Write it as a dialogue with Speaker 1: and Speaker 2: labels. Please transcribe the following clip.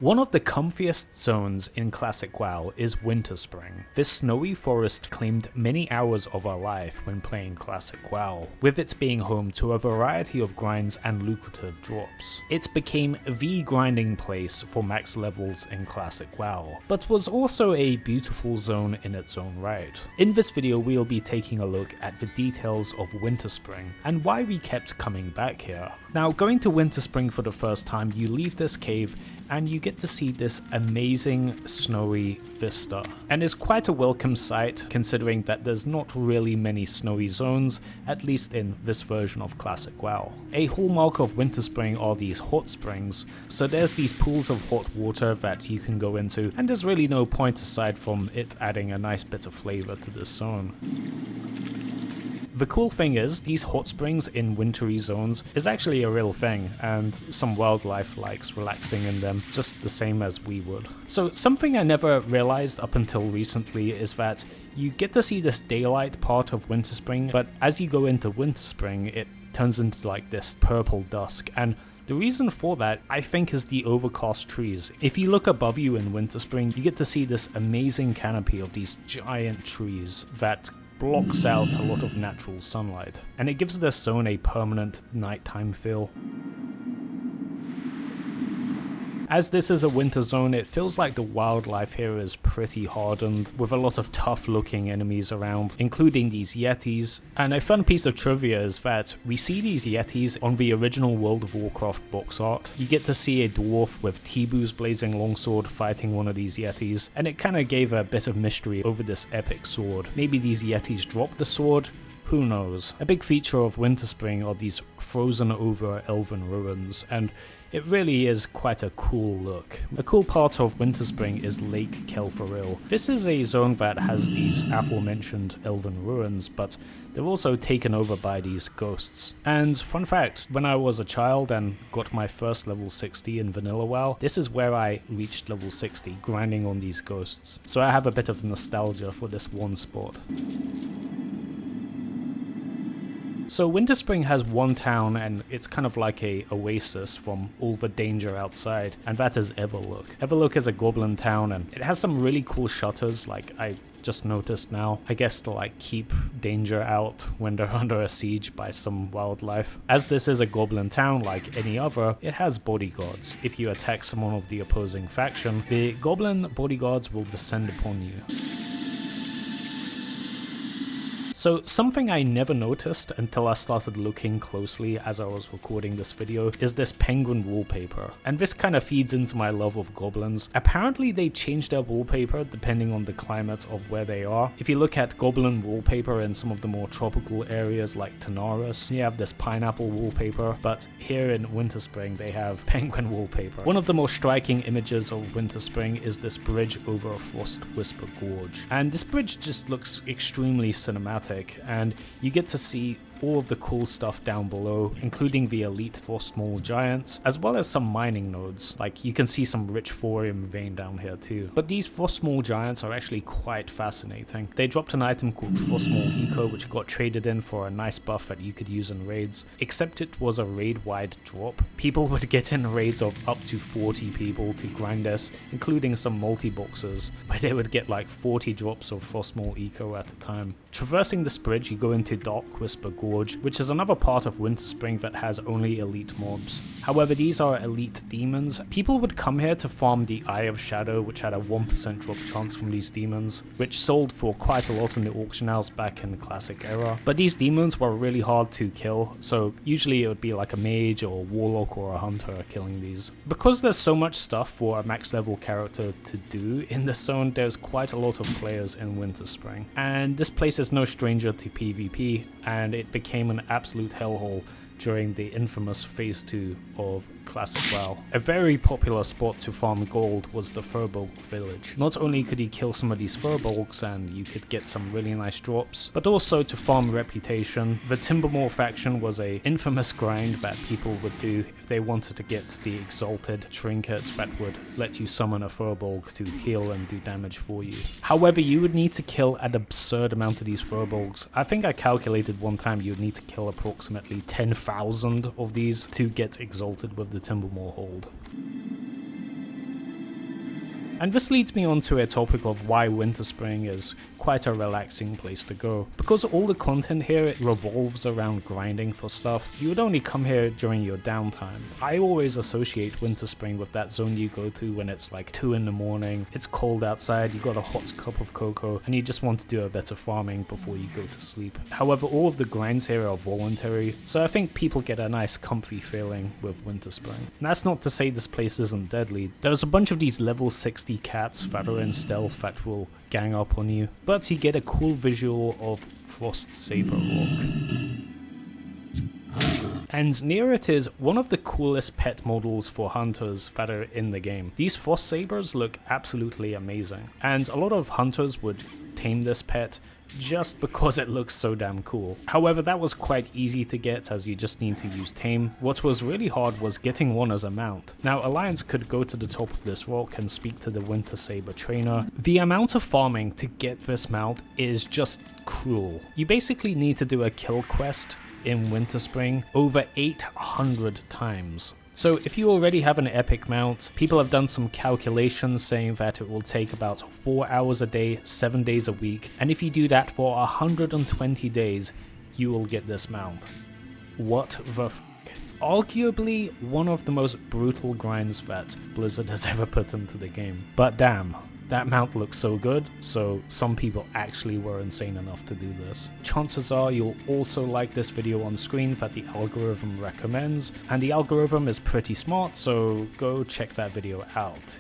Speaker 1: One of the comfiest zones in Classic WoW is Winterspring. This snowy forest claimed many hours of our life when playing Classic WoW, with its being home to a variety of grinds and lucrative drops. It became the grinding place for max levels in Classic WoW, but was also a beautiful zone in its own right. In this video we'll be taking a look at the details of Winterspring and why we kept coming back here. Now, going to Winterspring for the first time, you leave this cave and you get to see this amazing snowy vista. And it's quite a welcome sight considering that there's not really many snowy zones, at least in this version of Classic WoW. A hallmark of Winterspring are these hot springs, so there's these pools of hot water that you can go into, and there's really no point aside from it adding a nice bit of flavor to this zone. The cool thing is, these hot springs in wintry zones is actually a real thing, and some wildlife likes relaxing in them just the same as we would. So something I never realized up until recently is that you get to see this daylight part of Winterspring, but as you go into Winterspring it turns into like this purple dusk, and the reason for that, I think, is the overcast trees. If you look above you in Winterspring, you get to see this amazing canopy of these giant trees that blocks out a lot of natural sunlight, and it gives this zone a permanent nighttime feel. As this is a winter zone, it feels like the wildlife here is pretty hardened, with a lot of tough looking enemies around, including these yetis. And a fun piece of trivia is that we see these yetis on the original World of Warcraft box art. You get to see a dwarf with Tibu's blazing longsword fighting one of these yetis, and it kind of gave a bit of mystery over this epic sword. Maybe these yetis dropped the sword? Who knows? A big feature of Winterspring are these frozen over elven ruins, and it really is quite a cool look. A cool part of Winterspring is Lake Kelfaril. This is a zone that has these aforementioned elven ruins, but they're also taken over by these ghosts. And fun fact, when I was a child and got my first level 60 in Vanilla WoW, this is where I reached level 60, grinding on these ghosts. So I have a bit of nostalgia for this one spot. So Winterspring has one town, and it's kind of like a oasis from all the danger outside, and that is Everlook. Everlook is a goblin town, and it has some really cool shutters, like I just noticed now, I guess to like keep danger out when they're under a siege by some wildlife. As this is a goblin town like any other, it has bodyguards. If you attack someone of the opposing faction, the goblin bodyguards will descend upon you. So something I never noticed until I started looking closely as I was recording this video is this penguin wallpaper, and this kind of feeds into my love of goblins. Apparently they change their wallpaper depending on the climate of where they are. If you look at goblin wallpaper in some of the more tropical areas like Tanaris, you have this pineapple wallpaper, but here in Winterspring they have penguin wallpaper. One of the most striking images of Winterspring is this bridge over a Frost Whisper Gorge, and this bridge just looks extremely cinematic. And you get to see all of the cool stuff down below, including the elite Frostmaw giants, as well as some mining nodes. Like, you can see some rich thorium vein down here too. But these Frostmaw giants are actually quite fascinating. They dropped an item called Frostmaw Eco, which got traded in for a nice buff that you could use in raids, except it was a raid-wide drop. People would get in raids of up to 40 people to grind this, including some multi-boxes, where they would get like 40 drops of Frostmaw Eco at a time. Traversing this bridge, you go into Dark Whisper Gorge, which is another part of Winterspring that has only elite mobs. However, these are elite demons. People would come here to farm the Eye of Shadow, which had a 1% drop chance from these demons, which sold for quite a lot in the auction house back in the Classic era. But these demons were really hard to kill, so usually it would be like a mage or a warlock or a hunter killing these. Because there's so much stuff for a max level character to do in this zone, there's quite a lot of players in Winterspring. And this place is no stranger to PvP, and it became an absolute hellhole during the infamous Phase 2 of Classic WoW. A very popular spot to farm gold was the Furbolg village. Not only could you kill some of these Furbolgs and you could get some really nice drops, but also to farm reputation. The Timbermaw faction was a infamous grind that people would do if they wanted to get the exalted trinket that would let you summon a Furbolg to heal and do damage for you. However, you would need to kill an absurd amount of these Furbolgs. I think I calculated one time you would need to kill approximately 10,000 of these to get exalted with the Timbermaw hold. And this leads me on to a topic of why Winterspring is quite a relaxing place to go. Because all the content here revolves around grinding for stuff, you would only come here during your downtime. I always associate Winterspring with that zone you go to when it's like 2 in the morning, it's cold outside, you got a hot cup of cocoa, and you just want to do a bit of farming before you go to sleep. However, all of the grinds here are voluntary, so I think people get a nice comfy feeling with Winterspring. And that's not to say this place isn't deadly. There's a bunch of these level 60 cats that are in stealth that will gang up on you, but you get a cool visual of Frost Saber Rock. And near it is one of the coolest pet models for hunters that are in the game. These Frost Sabers look absolutely amazing, and a lot of hunters would tame this pet just because it looks so damn cool. However, that was quite easy to get as you just need to use tame. What was really hard was getting one as a mount. Now, Alliance could go to the top of this rock and speak to the Winter Saber trainer. The amount of farming to get this mount is just cruel. You basically need to do a kill quest in Winterspring over 800 times. So if you already have an epic mount, people have done some calculations saying that it will take about 4 hours a day, 7 days a week, and if you do that for 120 days, you will get this mount. What the f***? Arguably one of the most brutal grinds that Blizzard has ever put into the game. But damn, that mount looks so good, so some people actually were insane enough to do this. Chances are you'll also like this video on screen that the algorithm recommends, and the algorithm is pretty smart, so go check that video out.